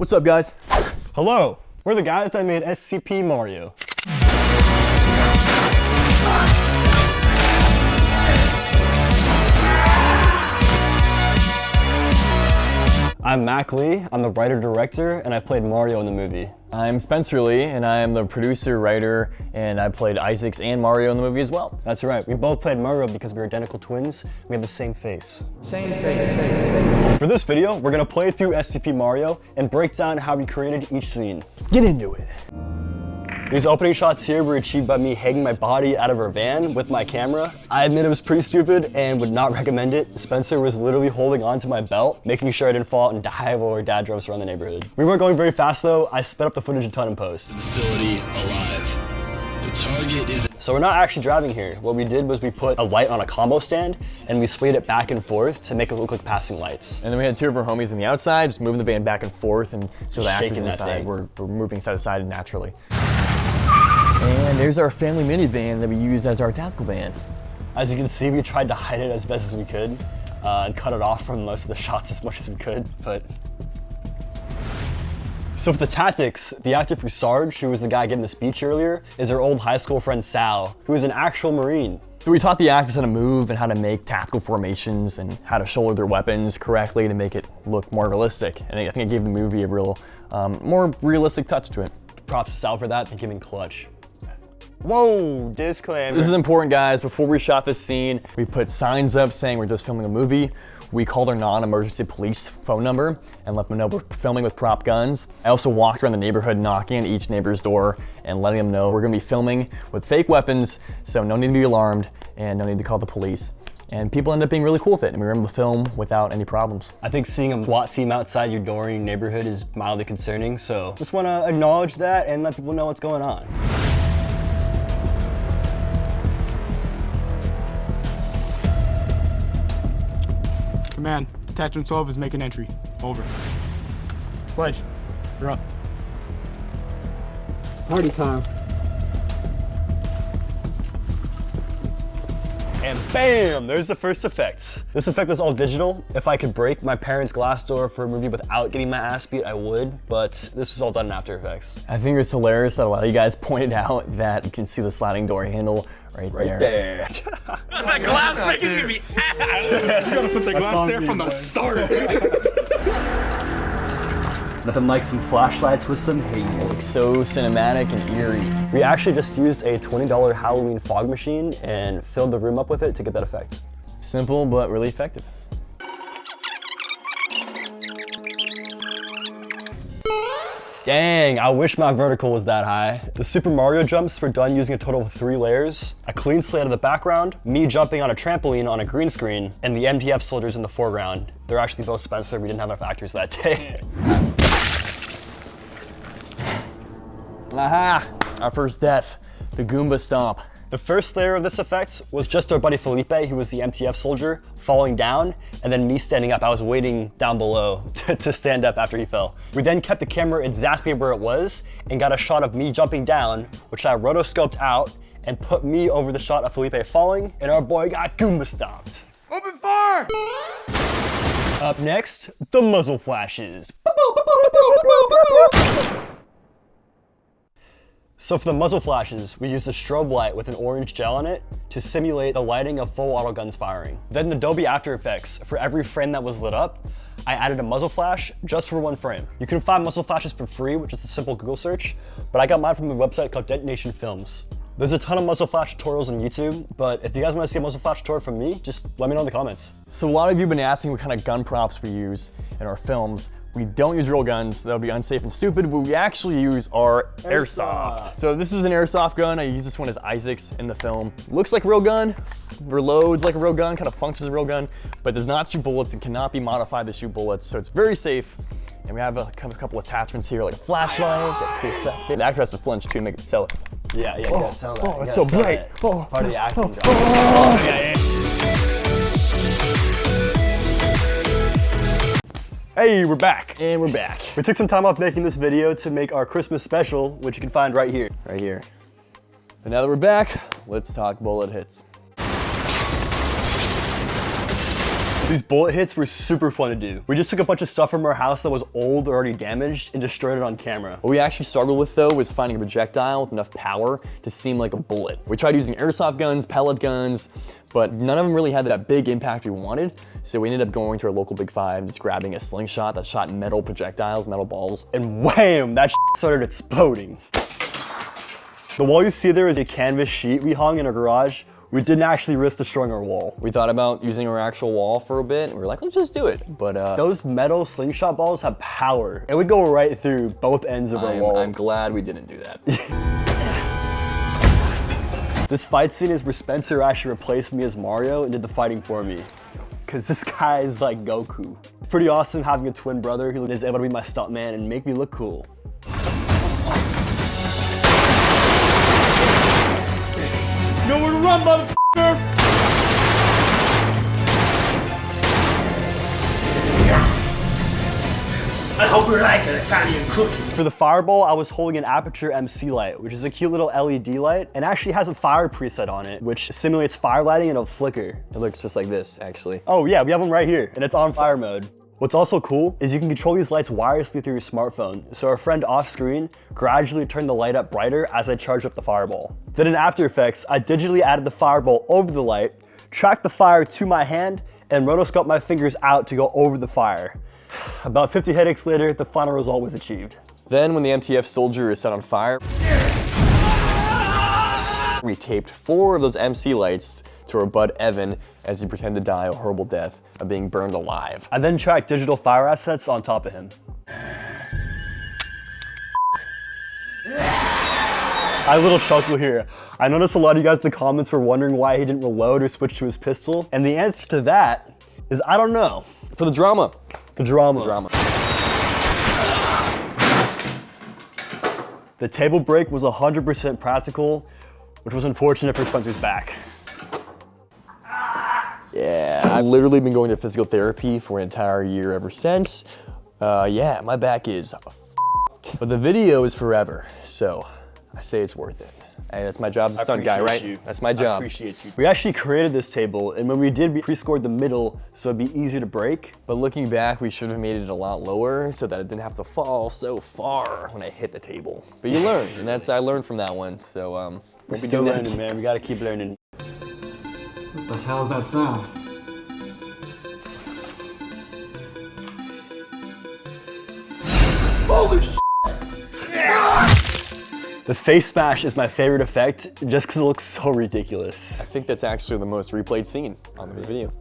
What's up, guys? Hello, we're the guys that made SCP Mario. I'm Mac Lee, I'm the writer-director, and I played Mario in the movie. I'm Spencer Lee, and I am the producer, writer, and I played Isaacs and Mario in the movie as well. That's right, we both played Mario because we're identical twins, we have the same face. Same face. For this video, we're gonna play through SCP Mario and break down how we created each scene. Let's get into it. These opening shots here were achieved by me hanging my body out of our van with my camera. I admit it was pretty stupid and would not recommend it. Spencer was literally holding onto my belt, making sure I didn't fall out and die while our dad drove us around the neighborhood. We weren't going very fast though. I sped up the footage a ton in post. Facility alive. The target is... So we're not actually driving here. What we did was we put a light on a combo stand and we swayed it back and forth to make it look like passing lights. And then we had two of our homies on the outside, just moving the van back and forth, and so the actors inside were moving side to side naturally. And there's our family minivan that we used as our tactical van. As you can see, we tried to hide it as best as we could and cut it off from most of the shots as much as we could, but... So for the tactics, the actor for Sarge, who was the guy giving the speech earlier, is our old high school friend Sal, who is an actual Marine. So we taught the actors how to move and how to make tactical formations and how to shoulder their weapons correctly to make it look more realistic. And I think it gave the movie a real, more realistic touch to it. Props to Sal for that, they came in clutch. Whoa, disclaimer. This is important, guys. Before we shot this scene, we put signs up saying we're just filming a movie. We called our non-emergency police phone number and let them know we're filming with prop guns. I also walked around the neighborhood knocking on each neighbor's door and letting them know we're gonna be filming with fake weapons, so no need to be alarmed and no need to call the police. And people ended up being really cool with it, and we were able to film without any problems. I think seeing a SWAT team outside your door in your neighborhood is mildly concerning, so just wanna acknowledge that and let people know what's going on. Command, Detachment 12 is making entry. Over. Sledge, you're up. Party time. And bam, there's the first effect. This effect was all digital. If I could break my parents' glass door for a movie without getting my ass beat, I would, but this was all done in After Effects. I think it's hilarious that a lot of you guys pointed out that you can see the sliding door handle right there. That glass break is gonna be ass. You gotta put the glass there from the start. Nothing like some flashlights with some hate. It looks so cinematic and eerie. We actually just used a $20 Halloween fog machine and filled the room up with it to get that effect. Simple, but really effective. Dang, I wish my vertical was that high. The Super Mario jumps were done using a total of 3 layers, a clean slate of the background, me jumping on a trampoline on a green screen, and the MTF soldiers in the foreground. They're actually both Spencer, we didn't have enough actors that day. Aha! Our first death, the Goomba Stomp. The first layer of this effect was just our buddy Felipe, who was the MTF soldier, falling down, and then me standing up. I was waiting down below to stand up after he fell. We then kept the camera exactly where it was and got a shot of me jumping down, which I rotoscoped out and put me over the shot of Felipe falling, and our boy got Goomba stomped. Open fire! Up next, the muzzle flashes. So for the muzzle flashes, we used a strobe light with an orange gel on it to simulate the lighting of full auto guns firing. Then in Adobe After Effects, for every frame that was lit up, I added a muzzle flash just for 1 frame. You can find muzzle flashes for free, which is a simple Google search, but I got mine from a website called Detonation Films. There's a ton of muzzle flash tutorials on YouTube, but if you guys want to see a muzzle flash tutorial from me, just let me know in the comments. So a lot of you have been asking what kind of gun props we use in our films. We don't use real guns, that would be unsafe and stupid, but we actually use our airsoft. So this is an airsoft gun. I use this one as Isaac's in the film. Looks like a real gun, reloads like a real gun, kind of functions as a real gun, but does not shoot bullets and cannot be modified to shoot bullets, so it's very safe. And we have a couple attachments here, like a flashlight, that cool effect. The actor has to flinch too to make it sell it. Yeah, you gotta sell that. Oh, it's so bright. It's part of the acting job. Yeah. Hey, we're back. And we're back. We took some time off making this video to make our Christmas special, which you can find right here. Right here. And now that we're back, let's talk bullet hits. These bullet hits were super fun to do. We just took a bunch of stuff from our house that was old or already damaged and destroyed it on camera. What we actually struggled with though was finding a projectile with enough power to seem like a bullet. We tried using airsoft guns, pellet guns, but none of them really had that big impact we wanted. So we ended up going to our local Big Five, just grabbing a slingshot that shot metal projectiles, metal balls. And wham, that started exploding. The wall you see there is a canvas sheet we hung in our garage. We didn't actually risk destroying our wall. We thought about using our actual wall for a bit, and we were like, let's just do it. But those metal slingshot balls have power. It would go right through both ends of our wall. I'm glad we didn't do that. This fight scene is where Spencer actually replaced me as Mario and did the fighting for me. Cause this guy is like Goku. It's pretty awesome having a twin brother who is able to be my stuntman and make me look cool. Nowhere to run, motherfucker! I hope you like an Italian cookie. For the fireball, I was holding an Aperture MC light, which is a cute little LED light, and actually has a fire preset on it, which simulates fire lighting and it'll flicker. It looks just like this, actually. Oh yeah, we have them right here, and it's on fire mode. What's also cool is you can control these lights wirelessly through your smartphone, so our friend off screen gradually turned the light up brighter as I charged up the fireball. Then in After Effects, I digitally added the fireball over the light, tracked the fire to my hand, and rotoscoped my fingers out to go over the fire. About 50 headaches later, the final result was achieved. Then when the MTF soldier is set on fire, we taped 4 of those MC lights to our bud Evan as he pretended to die a horrible death of being burned alive. I then tracked digital fire assets on top of him. I have a little chuckle here. I noticed a lot of you guys in the comments were wondering why he didn't reload or switch to his pistol, and the answer to that is I don't know. For the drama. The drama. Drama. The table break was 100% practical, which was unfortunate for Spencer's back. Yeah, I've literally been going to physical therapy for an entire year ever since. Yeah, my back is f***ed. But the video is forever, so I say it's worth it. Hey, that's my job as a stunt guy, right? You. That's my I job. appreciate you. We actually created this table, and when we did, we pre-scored the middle so it'd be easier to break. But looking back, we should have made it a lot lower so that it didn't have to fall so far when I hit the table. But you learn, and I learned from that one, so We're still learning, man. We gotta keep learning. What the hell's that sound? Holy shit! The face smash is my favorite effect just because it looks so ridiculous. I think that's actually the most replayed scene on the video.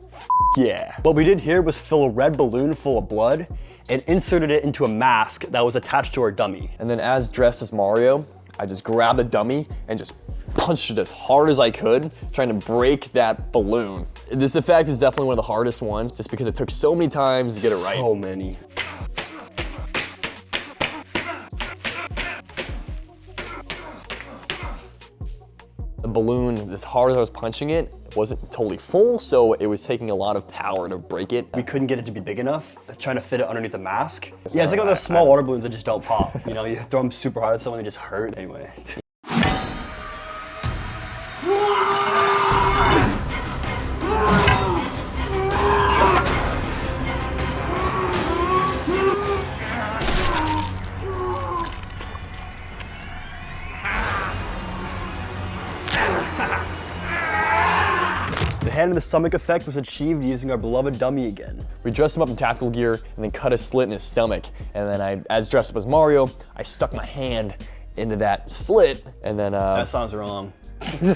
Yeah. What we did here was fill a red balloon full of blood and inserted it into a mask that was attached to our dummy. And then as dressed as Mario, I just grabbed the dummy and just punched it as hard as I could, trying to break that balloon. This effect was definitely one of the hardest ones just because it took so many times to get it right. So many. The balloon, as hard as I was punching it, wasn't totally full, so it was taking a lot of power to break it. We couldn't get it to be big enough, trying to fit it underneath the mask. Yeah, it's like on those small water balloons that just don't pop. You know, you throw them super hard at someone, they just hurt. Anyway. The hand in the stomach effect was achieved using our beloved dummy again. We dressed him up in tactical gear and then cut a slit in his stomach. And then as dressed up as Mario, I stuck my hand into that slit and then That sounds wrong. And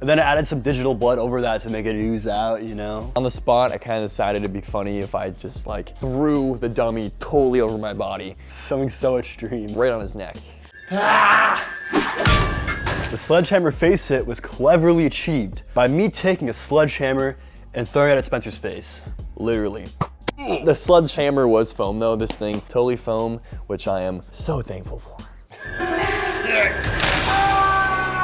then I added some digital blood over that to make it ooze out, you know? on the spot, I kind of decided it'd be funny if I just like threw the dummy totally over my body, Something so extreme. right on his neck. The sledgehammer face hit was cleverly achieved by me taking a sledgehammer and throwing it at Spencer's face. Literally. The sledgehammer was foam though, this thing, totally foam, which I am so thankful for.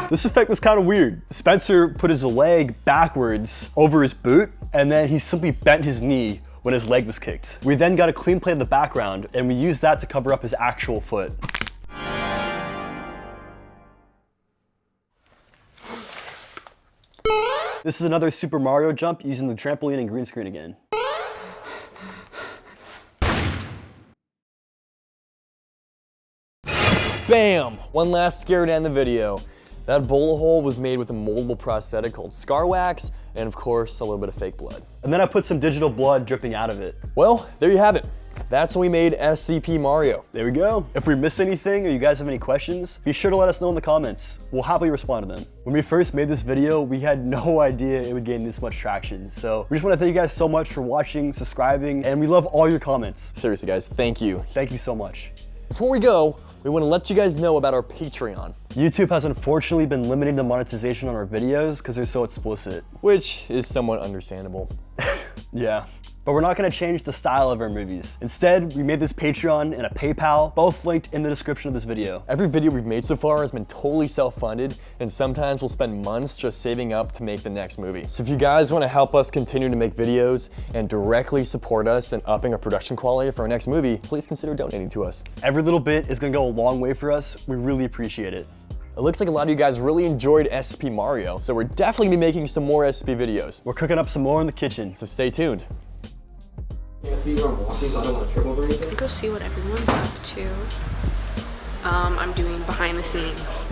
This effect was kind of weird. Spencer put his leg backwards over his boot, and then he simply bent his knee when his leg was kicked. We then got a clean plate of the background, and we used that to cover up his actual foot. This is another Super Mario jump using the trampoline and green screen again. Bam! One last scare to end the video. That bullet hole was made with a moldable prosthetic called Scar Wax, and of course, a little bit of fake blood. And then I put some digital blood dripping out of it. Well, there you have it. That's when we made SCP Mario. There we go. If we missed anything or you guys have any questions, be sure to let us know in the comments. We'll happily respond to them. When we first made this video, we had no idea it would gain this much traction. So we just want to thank you guys so much for watching, subscribing, and we love all your comments. Seriously guys, thank you. Thank you so much. Before we go, we want to let you guys know about our Patreon. YouTube has unfortunately been limiting the monetization on our videos because they're so explicit. Which is somewhat understandable. Yeah. But we're not gonna change the style of our movies. Instead, we made this Patreon and a PayPal, both linked in the description of this video. Every video we've made so far has been totally self-funded, and sometimes we'll spend months just saving up to make the next movie. So if you guys want to help us continue to make videos and directly support us in upping our production quality for our next movie, please consider donating to us. Every little bit is gonna go a long way for us. We really appreciate it. It looks like a lot of you guys really enjoyed SCP Mario, so we're definitely gonna be making some more SCP videos. We're cooking up some more in the kitchen. So stay tuned. Go see what everyone's up to. I'm doing behind the scenes.